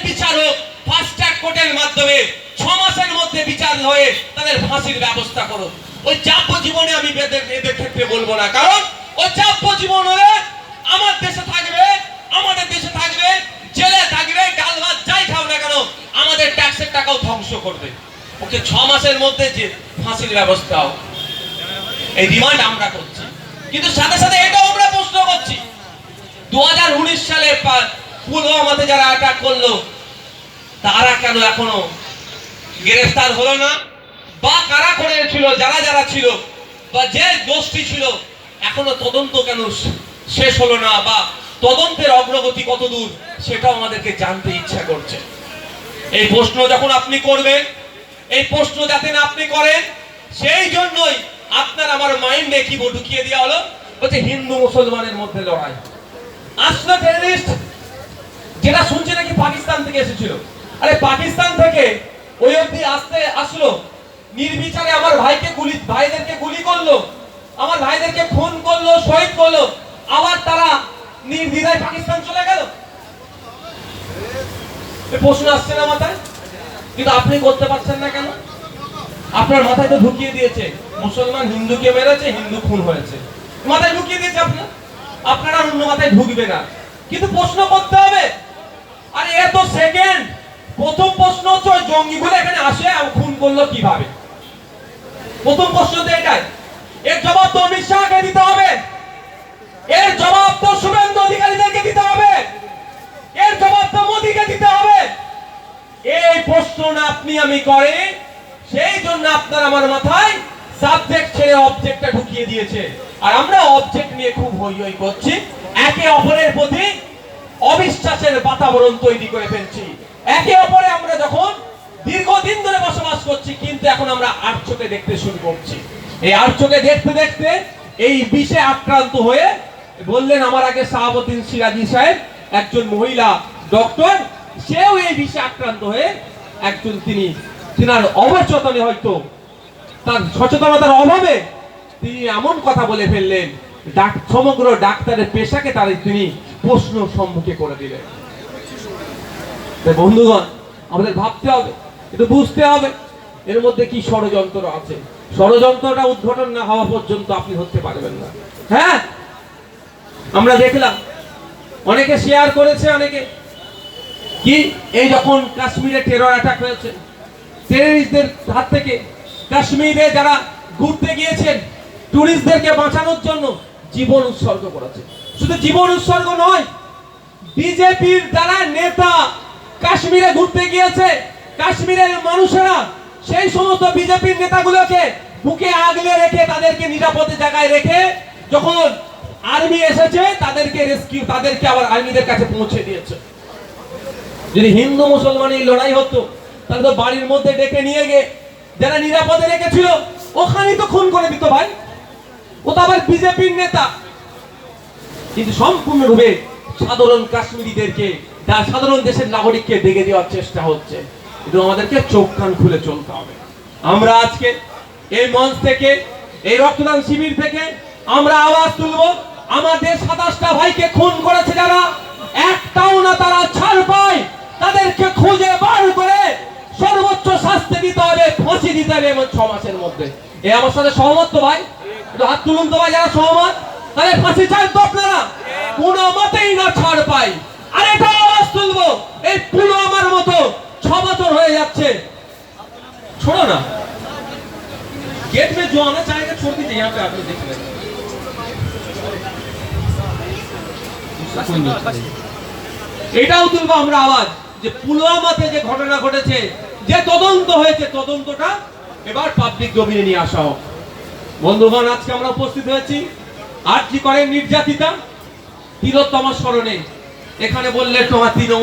বিচার হোক fast track কোর্টের মাধ্যমে 6 মাসের মধ্যে বিচার হয়ে তাদের ফাঁসির ব্যবস্থা করো। ওই যাবজ্জীবনে আমি এদের ক্ষেত্রে বলবো না, কারণ ওই যাবজ্জীবন হলে আমার দেশে থাকবে, আমাদের দেশে থাকবে, জেলে থাকবে, ডাল ভাত যাই খাও না কেন আমাদের ট্যাক্সের টাকাও ধ্বংস করবে। ওকে 6 মাসের মধ্যে যে ফাঁসির ব্যবস্থা হোক, এই ডিমান্ড আমরা করছি। কিন্তু সাথে সাথে এটাও আমরা প্রশ্ন করছি, 2019 সালে পুলওয়ামাতে যারা অ্যাটাক করলো তারা কেন এখনো গ্রেফতার হলো না, বা কারা করেছিল, যারা যারা ছিল বা যে গোষ্ঠী ছিল এখনো তদন্ত কেন শেষ হলো না, বা তদন্তের অগ্রগতি কত দূর সেটাও আমাদেরকে জানতে ইচ্ছা করছে। এই প্রশ্ন যখন আপনি করবেন, এই প্রশ্ন যাতে না আপনি করেন সেই জন্যই আপনার আমার মাইন্ডে কি ঢুকিয়ে দেওয়া হলো, হচ্ছে হিন্দু মুসলমানের মধ্যে লড়াই। আসলো টেররিস্ট, যেটা শুনছে নাকি পাকিস্তান থেকে এসেছিল। আরে পাকিস্তান থেকে ওই অবধি আসলো, নির্বিচারে আমার ভাইদেরকে গুলি করলো, আমার ভাইদেরকে খুন করলো, শহীদ করলো, আবার তারা নির্দ্বিধায় পাকিস্তান চলে গেল। এই প্রশ্ন আসছে না মাথায়? কিন্তু আপনি করতে পারছেন না কেন? আপনার মাথায় তো ঢুকিয়ে দিয়েছে মুসলমান হিন্দুকে মেরেছে, হিন্দু খুন হয়েছে, মাথায় ঢুকিয়ে দিয়েছে আপনারা অন্য মাথায় ঢুকবে না। কিন্তু প্রশ্ন করতে হবে, আরে এত সেকেন্ড, প্রথম প্রশ্ন হচ্ছে ওই জঙ্গিগুলো এখানে আসে আর খুন করলো কিভাবে? প্রথম প্রশ্ন তো এটাই। এর জবাব তো অমিত শাহকে দিতে হবে, এর জবাব তো শুভেন্দু অধিকারীদেরকে দিতে হবে, এর জবাব তো মোদীকে দিতে হবে। এই প্রশ্ন না আপনি আমি করে, সেই জন্য আপনার আমার মাথায় সাবজেক্ট ছেড়ে অবজেক্টটা ঢুকিয়ে দিয়েছে, আর আমরা অবজেক্ট নিয়ে খুব হই হই করছি, একে অপরের প্রতি অবিশ্বাসের বাতাবরণ তৈরি করে ফেলছি। একে অপরে আমরা যখন দীর্ঘদিন ধরে বসবাস করছি, কিন্তু এখন আমরা আর চোখে দেখতে শুরু করছি। এই আর চোখে দেখতে দেখতে এই বিষে আক্রান্ত হয়ে বললেন আমার আগে শাহাবুদ্দিন সিরাজি সাহেব, একজন মহিলা ডক্টর, সেও এই বিষে আক্রান্ত হয়ে একজন তিনার অবচেতনে, হয়তো তার সচেতনতার অভাবে তিনি এমন কথা বলে ফেললেন, সমগ্র ডাক্তারের পেশাকে তিনি প্রশ্ন সম্মুখে করে দিলেন। বন্ধুগণ, আমাদের ভাবতে হবে, কিন্তু বুঝতে হবে এর মধ্যে কি ষড়যন্ত্র আছে। ষড়যন্ত্রটা উদ্ঘাটন না হওয়া পর্যন্ত আপনি হতে পারবেন না। হ্যাঁ, আমরা দেখলাম অনেকে শেয়ার করেছে, অনেকে কি এই যখন কাশ্মীরে টেরর অ্যাটাক হয়েছে, টেররিস্টদের হাত থেকে কাশ্মীরে যারা ঘুরতে গিয়েছেন টুরিস্টদেরকে বাঁচানোর জন্য জীবন উৎসর্গ করেছে। শুধু জীবন উৎসর্গ নয়, বিজেপির যারা নেতা কাশ্মীরে ঘুরতে গিয়েছে, কাশ্মীরের মানুষেরা সেই সমস্ত বিজেপির নেতাগুলোকে বুকে আগলে রেখে তাদেরকে নিরাপদ জায়গায় রেখে যখন আর্মি এসেছে তাদেরকে আবার আর্মিদের কাছে পৌঁছে দিয়েছে। যদি হিন্দু মুসলমানের লড়াই হতো তাহলে তো বাড়ির মধ্যে ডেকে নিয়ে গিয়ে যারা নিরাপদে রেখেছিল ওখানেই তো খুন করে দিত ভাই, ও তো আবার বিজেপির নেতা। কিন্তু সম্পূর্ণরূপে সাধারণ কাশ্মীরিদেরকে, সাধারণ দেশের নাগরিককে ডেকে দেওয়ার চেষ্টা হচ্ছে। কিন্তু আমাদেরকে চোখ কান খুলে চলতে হবে। আমরা আজকে এই মঞ্চ থেকে, এই রক্তদান শিবির থেকে আমরা আওয়াজ তুলব, আমাদের 27টা ভাইকে খুন করেছে যারা, একটাও না তারা ছাড় পায়, তাদেরকে খুঁজে বার করে সর্বোচ্চ শাস্তি দিতে হবে, ফাঁসি দিতে হবে এমন 6 মাসের মধ্যে। এই আমার সাথে সহমত তো ভাই? হাত তুলুন তো ভাই যারা সহমত। তাহলে ফাঁসি চান তো আপনারা? কোনো মতেই না ছাড় পাই। আর এটা আওয়াজ তুলবো, এই পুলওয়ামার মতো 6 বছর হয়ে যাচ্ছে, छोड़ो ना, गेट में जो आना चाहेगा छोड़ दीजिए, यहाँ पे आप लोग देख लेंगे। এটাও তুলবো আমরা আওয়াজ যে পুলওয়ামাতে যে ঘটনা ঘটেছে, যে তদন্ত হয়েছে, তদন্তটা এবার পাবলিক ডোমেইনে নিয়ে আসা হোক। বন্ধুগণ, আজকে আমরা উপস্থিত হয়েছি আরজি করেন নির্যাতিতা তিলোত্তমা স্মরণে। এখানে বললে তোমার তৃণমূল